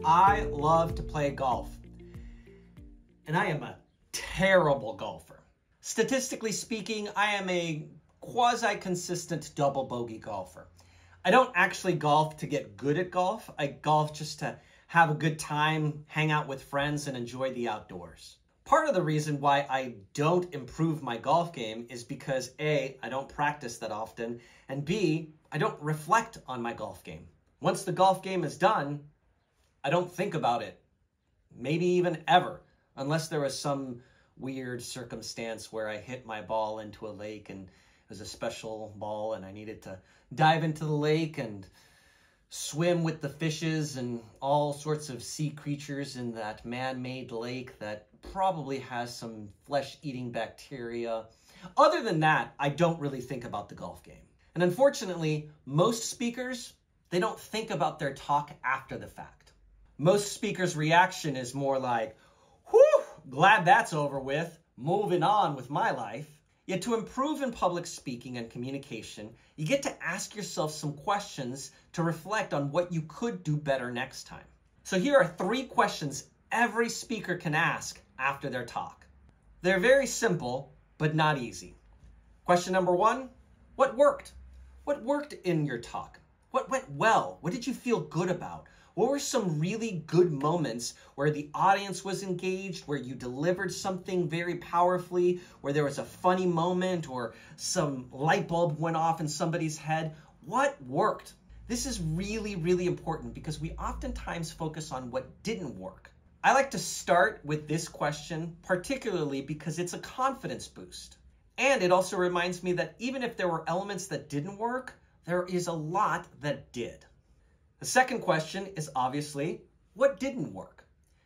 I love to play golf, and I am a terrible golfer. Statistically speaking, I am a quasi-consistent double bogey golfer. I don't actually golf to get good at golf. I golf just to have a good time, hang out with friends, and enjoy the outdoors. Part of the reason why I don't improve my golf game is because A, I don't practice that often, and B, I don't reflect on my golf game. Once the golf game is done, I don't think about it, maybe even ever, unless there was some weird circumstance where I hit my ball into a lake and it was a special ball and I needed to dive into the lake and swim with the fishes and all sorts of sea creatures in that man-made lake that probably has some flesh-eating bacteria. Other than that, I don't really think about the golf game. And unfortunately, most speakers, they don't think about their talk after the fact. Most speakers' reaction is more like, whew, glad that's over with, moving on with my life. Yet to improve in public speaking and communication, you get to ask yourself some questions to reflect on what you could do better next time. So here are 3 questions every speaker can ask after their talk. They're very simple, but not easy. Question number 1, what worked? What worked in your talk? What went well? What did you feel good about? What were some really good moments where the audience was engaged, where you delivered something very powerfully, where there was a funny moment or some light bulb went off in somebody's head? What worked? This is really, really important because we oftentimes focus on what didn't work. I like to start with this question, particularly because it's a confidence boost. And it also reminds me that even if there were elements that didn't work, there is a lot that did. The second question is obviously, what didn't work?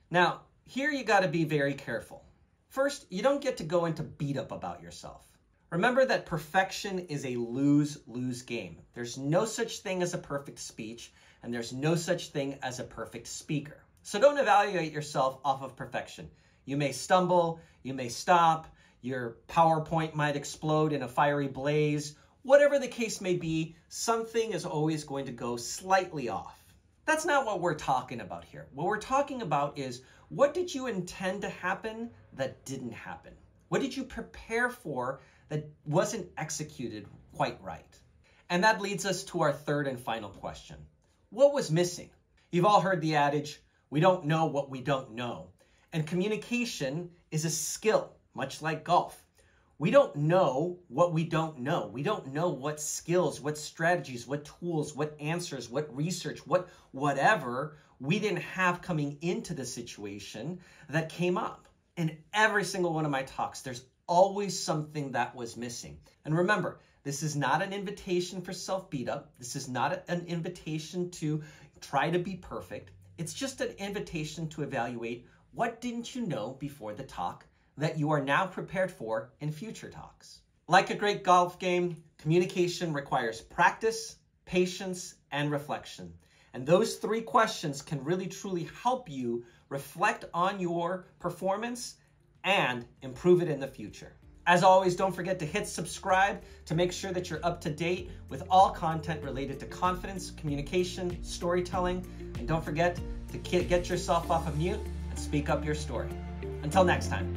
Now, here you got to be very careful. First, you don't get to go into beat up about yourself. Remember that perfection is a lose-lose game. There's no such thing as a perfect speech, and there's no such thing as a perfect speaker. So don't evaluate yourself off of perfection. You may stumble, you may stop, your PowerPoint might explode in a fiery blaze. Whatever the case may be, something is always going to go slightly off. That's not what we're talking about here. What we're talking about is, what did you intend to happen that didn't happen? What did you prepare for that wasn't executed quite right? And that leads us to our third and final question. What was missing? You've all heard the adage, we don't know what we don't know. And communication is a skill, much like golf. We don't know what we don't know. We don't know what skills, what strategies, what tools, what answers, what research, whatever we didn't have coming into the situation that came up. In every single one of my talks, there's always something that was missing. And remember, this is not an invitation for self-beat-up. This is not an invitation to try to be perfect. It's just an invitation to evaluate what didn't you know before the talk that you are now prepared for in future talks. Like a great golf game, communication requires practice, patience, and reflection. And those 3 questions can really truly help you reflect on your performance and improve it in the future. As always, don't forget to hit subscribe to make sure that you're up to date with all content related to confidence, communication, storytelling, and don't forget to get yourself off of mute and speak up your story. Until next time.